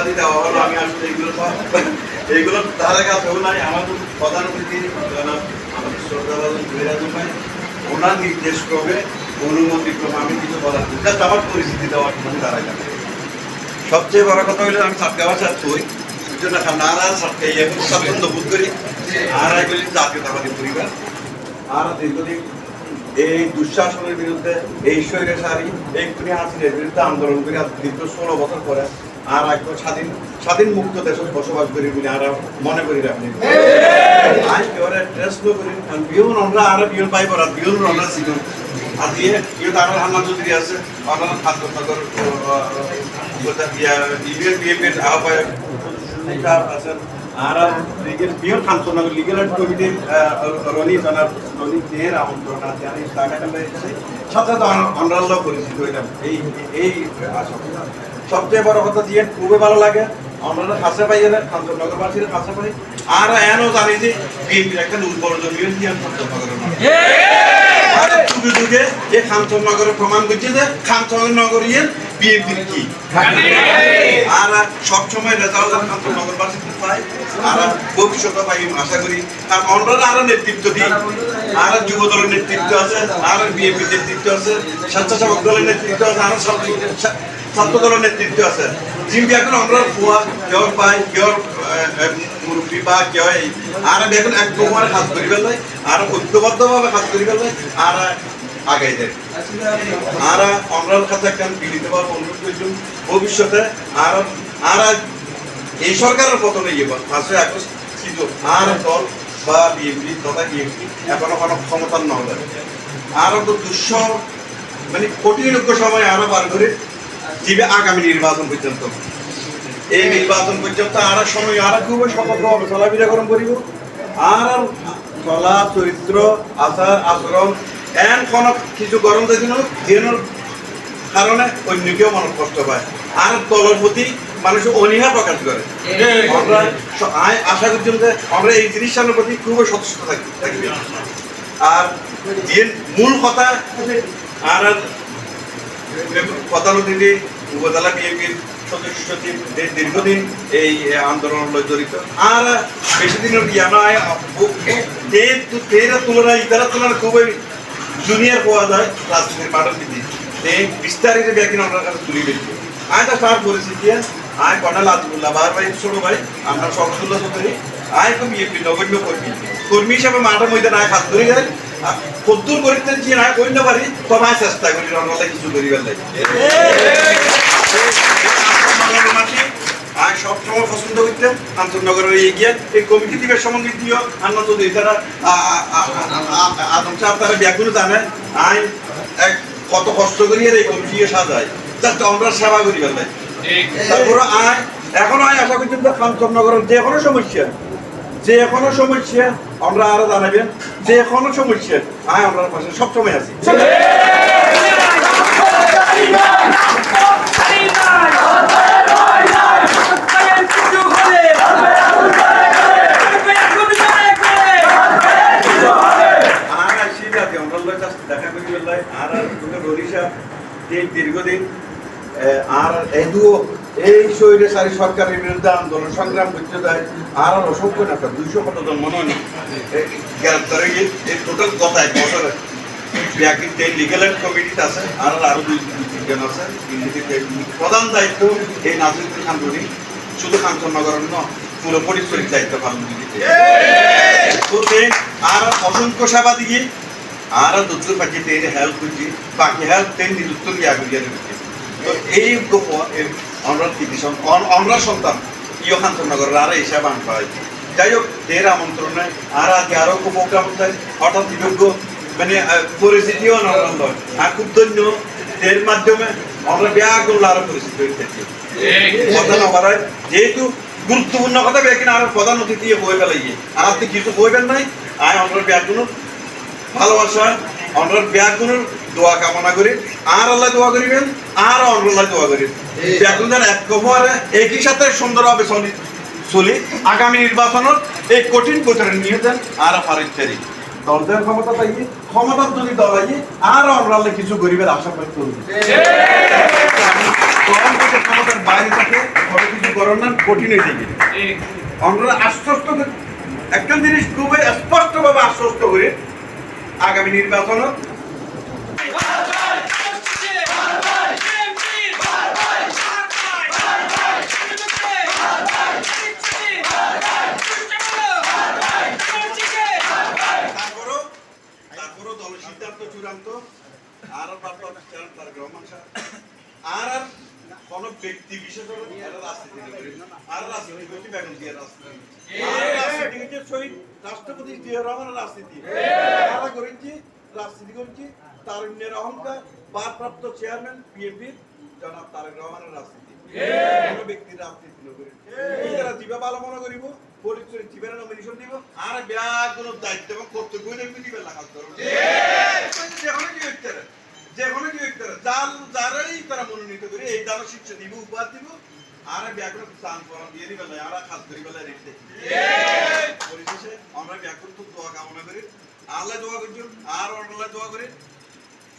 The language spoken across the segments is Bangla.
উপাধি দেওয়া হলো, আমি আসলে এইগুলো ধারে কাছেও নাই। আমার প্রধান অতিথি আমাদের শ্রদ্ধা ভাই, ওনার নির্দেশ ক্রমে অনুমতি ক্রমে আমি কিছু বলার জাস্ট আমার পরিস্থিতি দেওয়ার জন্য দাঁড়াই না। সবচেয়ে বড় কথা হলো আমি সাতকা ভাষা থই জন্য নারা সাতকে এখন স্বাচ্ছন্দ্য বোধ করি। আর এগুলি জাতীয়তাবাদী পরিবার। আর দীর্ঘদিন এই দুঃশাসনের বিরুদ্ধে, এই স্বৈরাচারী এই খুনি হাসিনের বিরুদ্ধে আন্দোলন করে আজ দীর্ঘ 16 বছর পরে আর একদম স্বাধীন মুক্ত দেশে বসবাস করি বলে আর মনে করি আপনি আজ কেউ ড্রেস নো করি বিহুন আমরা আর বিহুন পাই পড়া বিহুন আমরা শিখুন আর দিয়ে কেউ তার হান্না চৌধুরী আছে অন্যান্য খাদ্যনগর ইউনিয়ন বিএনপির আহ্বায়ক আছেন আর বিহুন খানচনগর লিগেল এড কমিটির রনি দেহের আমন্ত্রণ আছে। আমি সাথে সাথে অন্যান্য পরিচিত হইলাম এই সবচেয়ে বড় কথা দিয়ে খুবই ভালো লাগে। আমরা কাছে পাই এরা খানচনগরবাসীর কাছে পাই আর এনও জানি যে বিএনপির একটা উর্বর জমি খানচনগরের যুগে যুগে এই খানচনগরের প্রমাণ করছে যে খানচনগর বিএনপির কি আর সবসময় রেজাল্ট খানচনগরবাসী পাই আর ভবিষ্যতে পাই আশা করি। আর আমরা আরো নেতৃত্ব দিই, আর যুব দলের নেতৃত্ব আছে, আর বিএনপির নেতৃত্ব আছে, স্বেচ্ছাসেবক দলের নেতৃত্ব আছে, আর ছাত্র দলের নেতৃত্ব আছে। যিনি এখন আমরা ফুয়া কেউ পাই কেউ মুরব্বী বা কেউ আর এখন এক প্রমাণে কাজ করি ফেললে আর ঐক্যবদ্ধভাবে কাজ করি ফেললে আর আগাই দেয়। আর আমরা কাছে একটা বিলিত বা অনুরোধ করছিলাম ভবিষ্যতে আর আর এই সরকারের পতনে ইয়ে আসলে এখন ছিল আর দল বা বিএনপি তথা বিএনপি এখনো কোনো ক্ষমতার না হলে আরো তো মানে কঠিন সময় আরো বার করে দিবে আগামী নির্বাচন পর্যন্ত। এই নির্বাচন পর্যন্ত আর সময় আর খুব সতর্কভাবে চলাফেরা গরম করিব আর চলা চরিত্র আচার আচরণ এন কোন কিছু গরম দেখুন যেনোর কারণে অন্য কেউ মনে কষ্ট পায় আর দলের প্রতি মানুষ অনীহা প্রকাশ করে। আমরা আশা করছি যে আমরা এই জিনিসটার প্রতি খুবই সচেষ্ট থাকবে। আর যে মূল কথা আর প্রধান অতিথি উপজেলা বিএনপির সদস্য সচিব দীর্ঘদিন এই আন্দোলন জড়িত আর বেশি দিনের ইয়া নয় তুলনায় ইতারা তুলনায় খুবই জুনিয়র পাওয়া যায় রাজনীতির মাঠের দিদি এই বিস্তারিত ব্যাকিন আপনার কাছে তুলে দিচ্ছে। আয় তা তার পরিস্থিতি আয় কর্নেল আজিবুল্লাহ বাহার ভাই ছোট ভাই আমরা সবসুল্লাহ চৌধুরী আয় তো বিএনপি নগণ্য কর্মী হিসাবে মাঠের মধ্যে না হাত ধরে যায় কদ্দুর করিতে যে না করি না পারি তবে আমি চেষ্টা করি রঙলা কিছু করিবার লাগে। আমি সবসময় পছন্দ করতাম কাঞ্চননগরের এগিয়ে এই কমিটি দিবের সম্বন্ধে দিও আনন্দ দিই তারা আদম সাহেব তারা ব্যাগুলো জানে আমি কত কষ্ট করি এই কমিটি সাজায় যাতে আমরা সেবা করি বেলায়। তারপরে এখনো আশা করছি কাঞ্চননগরের যে কোনো সমস্যা আমরা আরো জানাবেন যে কোনো সমস্যা আমরা পাশে সবসময় আছি। দেখা করি বেলায় আর দীর্ঘদিন আর এই স্বৈরাচারী সরকারের বিরুদ্ধে আন্দোলন সংগ্রাম করতে দেয় আর অসংখ্য নেতা 200 কতজন মনে হয় গ্রেপ্তার হয়ে এই টোটাল গত 1 বছরে লিগেল এড কমিটিতে আছে আর আরো 2-3জন আছে। প্রধান দায়িত্ব এই নাজিরুদ্দিন খান রনি শুধু কাঞ্চননগরের নয় পুরো পরিচয়ের দায়িত্ব পালন করতে আর অসংখ্য সেবা দিয়ে আর দুধুর পাখিতে হেল্প করছি বাকি হেল্প তেন নিযুক্ত ইয়া করিয়া দিচ্ছে। তো এই আমরা আমরা সন্তান ইয় কাঞ্চননগরের আর হিসাব আনতে হয়। যাই হোক এর আমন্ত্রণে আর আজকে আরো প্রোগ্রাম হঠাৎ বিযোগ্য মানে পরিস্থিতিও আনন্দ আর খুব ধন্য এর মাধ্যমে আমরা ব্যাগুলো আরো পরিস্থিতি হয়ে থাকি কথা না বাড়ায় যেহেতু গুরুত্বপূর্ণ কথা কিনা আর প্রধান অতিথি বই ফেলাইয়ে আর আপনি কিছু বইবেন নাই আর আমরা ব্যাগুলো ভালোবাসা আমরা ব্যাগুলোর দোয়া কামনা করি আর আল্লাহ দোয়া করিবেন আর আল্লাহ দোয়া করিবেন ব্যাগুলোর এক কবরে একই সাথে সুন্দরভাবে চলি আগামী নির্বাচনের এই কঠিন প্রচারে নিয়ে যান আর ফারিচারি দলদের ক্ষমতা পাই ক্ষমতার যদি দল আই আর আমরা কিছু গরিবের আশা করতে বাইরে থেকে কোনো কিছু করার না কঠিন হয়ে যাবে আমরা আশ্বস্ত একটা জিনিস খুবই স্পষ্টভাবে আশ্বস্ত করে আগামী নির্বাচন তারপরও দলের সিদ্ধান্ত চূড়ান্ত আর আর কোন ব্যক্তি বিশেষ রাজনীতি আর রাজনীতি করছি বেগম জিয়ার রাজনীতি শহীদ রাষ্ট্রপতি জিয়া রহমানের রাজনীতি করেছি রাজনীতি করছি তারুণ্যের অহংকার ভারপ্রাপ্ত চেয়ারম্যান বিএনপির জনাব তারেক রহমানের রাজনীতি কোন ব্যক্তির রাজনীতি করে যারা জীবা ভালো মনে করিব পরিচয় জীবের নমিনেশন দিব আর ব্যাগুন দায়িত্ব এবং কর্তব্য দিবে লাগাল করবো যেখানে কি যারাই তারা মনোনীত করে এই দ্বারা শিক্ষা দিব উপহার দিব আর ব্যাকরণ স্নান করা দিয়ে দিবে আর খাস করি বেলা রেখে পরিশেষে আমরা ব্যাকরণ খুব দোয়া কামনা করি আল্লাহ দোয়া করছি আর আল্লাহ দোয়া করে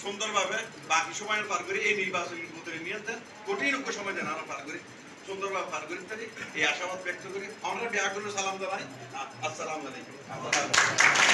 সুন্দরভাবে বাকি সময় পার করি এই নির্বাচনী ভিতরে নিয়ে দেন কঠিন সময় দেন আমরা পার করি সুন্দরভাবে পার করি থাকি এই আশাবাদ ব্যক্ত করি আমরা ব্যাকরণ সালাম জানাই আসসালামু আলাইকুম